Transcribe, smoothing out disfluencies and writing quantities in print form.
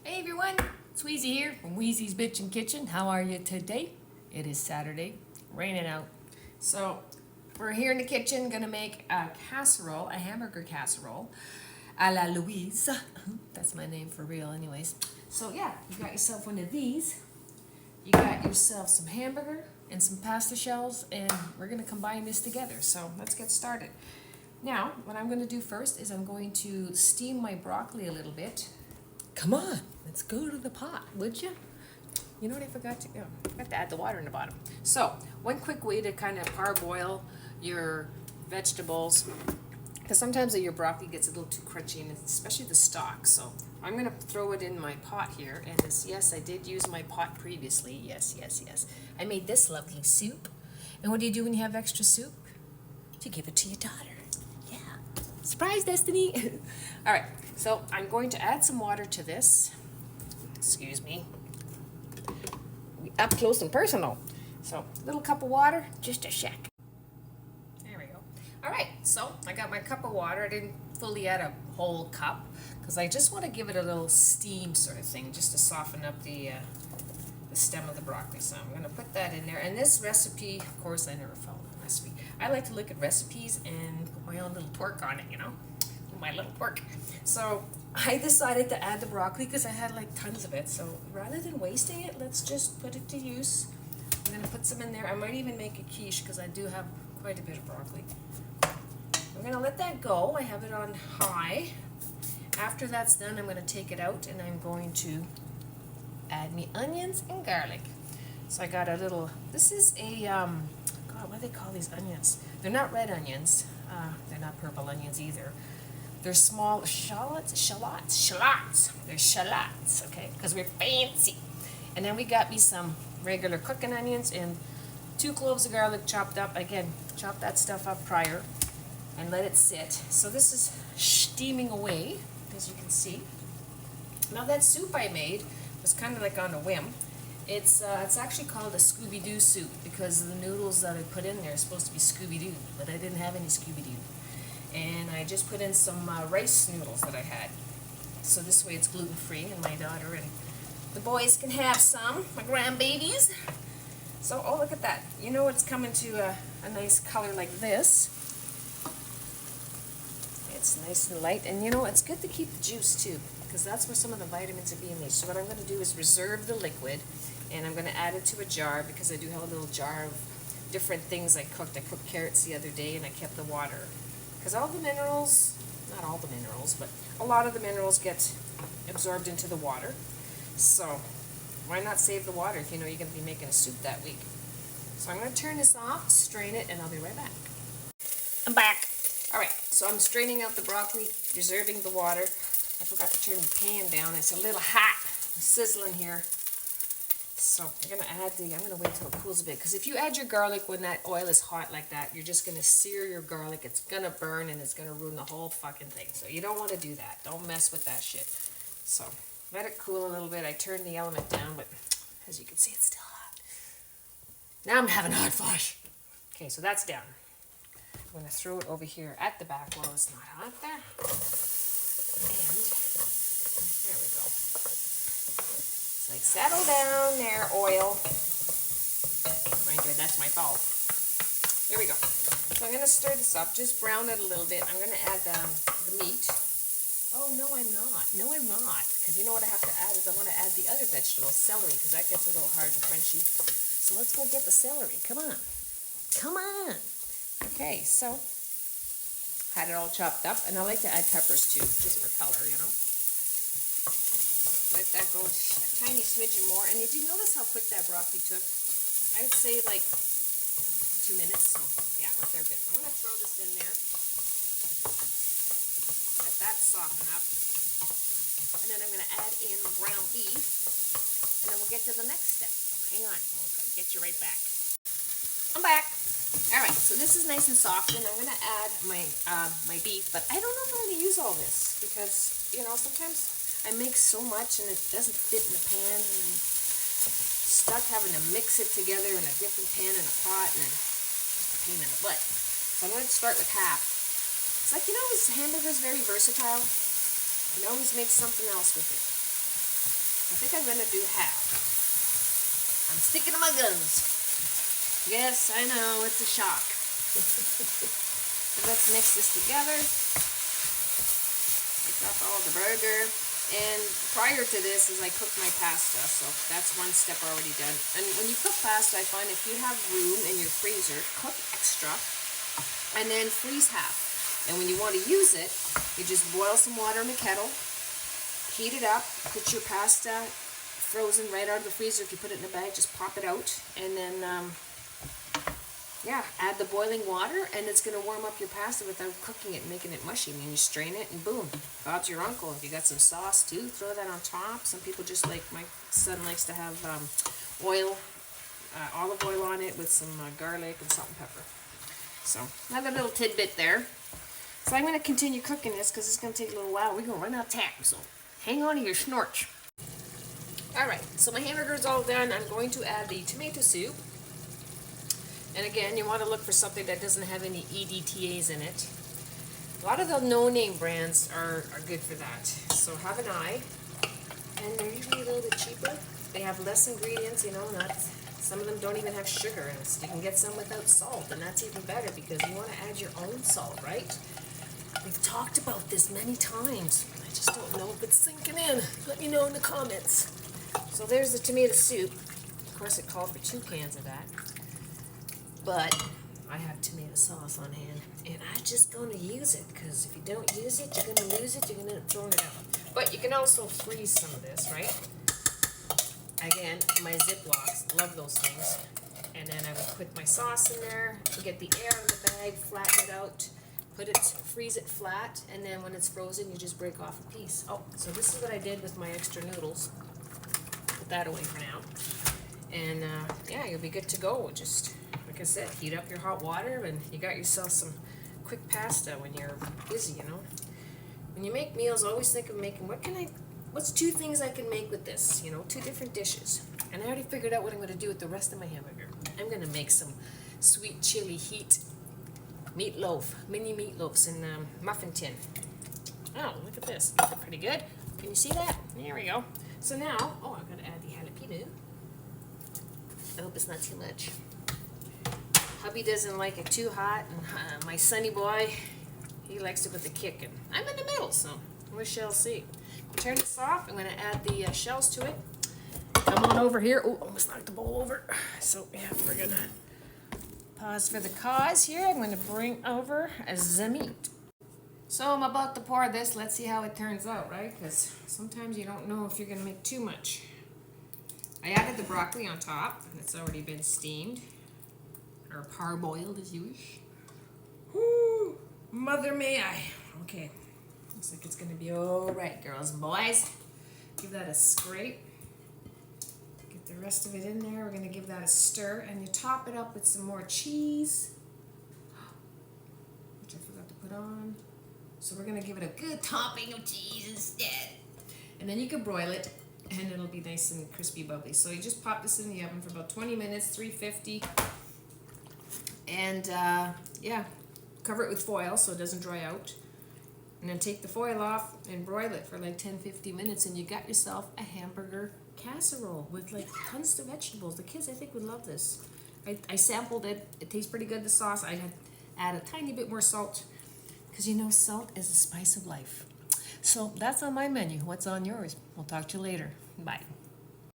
Hey everyone, it's Wheezy here from Wheezy's Bitchin' Kitchen. How are you today? It is Saturday, raining out. So we're here in the kitchen gonna make a casserole, a hamburger casserole, a la Louise. That's my name for real anyways. So yeah, you got yourself one of these. You got yourself some hamburger and some pasta shells, and we're gonna combine this together. So let's get started. Now, what I'm gonna do first is I'm going to steam my broccoli a little bit. Come on, let's go to the pot, would you? You know what I forgot to? I forgot to add the water in the bottom. So, one quick way to kind of parboil your vegetables, because sometimes your broccoli gets a little too crunchy, and especially the stalk. So, I'm going to throw it in my pot here, and yes, I did use my pot previously. Yes. I made this lovely soup. And what do you do when you have extra soup? You give it to your daughter. Yeah. Surprise, Destiny! All right. So I'm going to add some water to this. Excuse me. Up close and personal. So a little cup of water, just a sec. There we go. All right, so I got my cup of water. I didn't fully add a whole cup because I just want to give it a little steam sort of thing, just to soften up the stem of the broccoli. So I'm going to put that in there. And this recipe, of course, I never followed the recipe. I like to look at recipes and put my own little twerk on it, you know. My little pork. So I decided to add the broccoli because I had like tons of it. So rather than wasting it, let's just put it to use. I'm going to put some in there. I might even make a quiche because I do have quite a bit of broccoli. I'm going to let that go. I have it on high. After that's done, I'm going to take it out and I'm going to add me onions and garlic. So I got a little, this is a, God, what do they call these onions? They're not red onions. They're not purple onions either. They're small shallots. They're shallots, okay? Because we're fancy. And then we got me some regular cooking onions and 2 cloves of garlic chopped up. Again, chop that stuff up prior and let it sit. So this is steaming away, as you can see. Now that soup I made was kind of like on a whim. It's actually called a Scooby-Doo soup because the noodles that I put in there are supposed to be Scooby-Doo, but I didn't have any Scooby-Doo. And I just put in some rice noodles that I had. So this way it's gluten-free, and my daughter and the boys can have some, my grandbabies. So, oh, look at that. You know it's coming to a nice color like this. It's nice and light, and you know, it's good to keep the juice too, because that's where some of the vitamins are being made. So what I'm going to do is reserve the liquid, and I'm going to add it to a jar, because I do have a little jar of different things I cooked. I cooked carrots the other day, and I kept the water. Because all the minerals, not all the minerals, but a lot of the minerals get absorbed into the water. So why not save the water if you know you're going to be making a soup that week? So I'm going to turn this off, strain it, and I'll be right back. I'm back. All right, so I'm straining out the broccoli, reserving the water. I forgot to turn the pan down. It's a little hot. I'm sizzling here. So I'm going to wait till it cools a bit, because if you add your garlic when that oil is hot like that, you're just going to sear your garlic. It's going to burn, and it's going to ruin the whole fucking thing. So you don't want to do that. Don't mess with that shit. So let it cool a little bit. I turned the element down, but as you can see, it's still hot. Now I'm having a hot flash. Okay, so that's down. I'm going to throw it over here at the back while it's not hot there. And there we go. Like, settle down there, oil. Mind you, that's my fault. Here we go. So I'm going to stir this up, just brown it a little bit. I'm going to add the meat. Oh, no, I'm not. No, I'm not. Because you know what I have to add is I want to add the other vegetables, celery, because that gets a little hard and crunchy. So let's go get the celery. Come on. Come on. Okay, so had it all chopped up. And I like to add peppers, too, just for color, you know. Let that go a tiny smidgen more. And did you notice how quick that broccoli took? I would say like 2 minutes. So yeah, we're there good. I'm going to throw this in there. Let that soften up. And then I'm going to add in ground beef. And then we'll get to the next step. So hang on. I'll get you right back. I'm back. All right, so this is nice and soft. And I'm going to add my beef. But I don't know if I'm going to use all this, because, you know, sometimes I make so much and it doesn't fit in the pan, and I'm stuck having to mix it together in a different pan and a pot, and just a pain in the butt. So I'm going to start with half. It's like, you know, this hamburger is very versatile. You can always make something else with it. I think I'm gonna do half. I'm sticking to my guns. Yes, I know, it's a shock. Let's mix this together. Mix up all the burger. And prior to this is I cooked my pasta, so that's one step already done. And when you cook pasta, I find if you have room in your freezer, cook extra and then freeze half. And when you want to use it, you just boil some water in the kettle, heat it up, put your pasta frozen right out of the freezer. If you put it in a bag, just pop it out, and then yeah, add the boiling water, and it's going to warm up your pasta without cooking it and making it mushy. And then you strain it, and boom, Bob's your uncle. If you got some sauce too, throw that on top. Some people just like, my son likes to have olive oil on it with some garlic and salt and pepper. So another little tidbit there. So I'm going to continue cooking this because it's going to take a little while. We're going to run out of time, so hang on to your snorch. Alright, so my hamburger is all done. I'm going to add the tomato soup. And again, you want to look for something that doesn't have any EDTAs in it. A lot of the no-name brands are good for that. So have an eye. And they're usually a little bit cheaper. They have less ingredients, you know, some of them don't even have sugar in it. You can get some without salt, and that's even better because you want to add your own salt, right? We've talked about this many times. I just don't know if it's sinking in. Let me know in the comments. So there's the tomato soup. Of course, it called for 2 cans of that. But I have tomato sauce on hand, and I'm just going to use it, because if you don't use it, you're going to lose it, you're going to end up throwing it out. But you can also freeze some of this, right? Again, my Ziplocs, love those things. And then I would put my sauce in there, get the air in the bag, flatten it out, freeze it flat, and then when it's frozen, you just break off a piece. Oh, so this is what I did with my extra noodles. Put that away for now. And yeah, you'll be good to go. Just like I said, heat up your hot water, and you got yourself some quick pasta when you're busy, you know. When you make meals, always think of making, what's 2 things I can make with this, you know, 2 different dishes. And I already figured out what I'm going to do with the rest of my hamburger. I'm going to make some sweet chili heat meatloaf, mini meatloafs in muffin tin. Oh, look at this. They're pretty good. Can you see that? There we go. So now, oh, I'm going to add the jalapeno. I hope it's not too much. Hubby doesn't like it too hot, and my sonny boy, he likes it with a kick, and I'm in the middle, so we shall see. Turn this off. I'm going to add the shells to it. Come on over here. Oh, almost knocked the bowl over. So yeah, we're going to pause for the cause here. I'm going to bring over the meat. So I'm about to pour this. Let's see how it turns out, right? Because sometimes you don't know if you're going to make too much. I added the broccoli on top, and it's already been steamed. Or parboiled, as you wish. Whoo! Mother may I. Okay. Looks like it's going to be alright, girls and boys. Give that a scrape. Get the rest of it in there. We're going to give that a stir. And you top it up with some more cheese. Which I forgot to put on. So we're going to give it a good topping of cheese instead. And then you can broil it, and it'll be nice and crispy bubbly. So you just pop this in the oven for about 20 minutes, 350. And yeah, cover it with foil so it doesn't dry out. And then take the foil off and broil it for like 10-15 minutes, and you got yourself a hamburger casserole with like tons of vegetables. The kids, I think, would love this. I sampled it. It tastes pretty good, the sauce. I had add a tiny bit more salt, because you know salt is the spice of life. So that's on my menu. What's on yours? We'll talk to you later. Bye.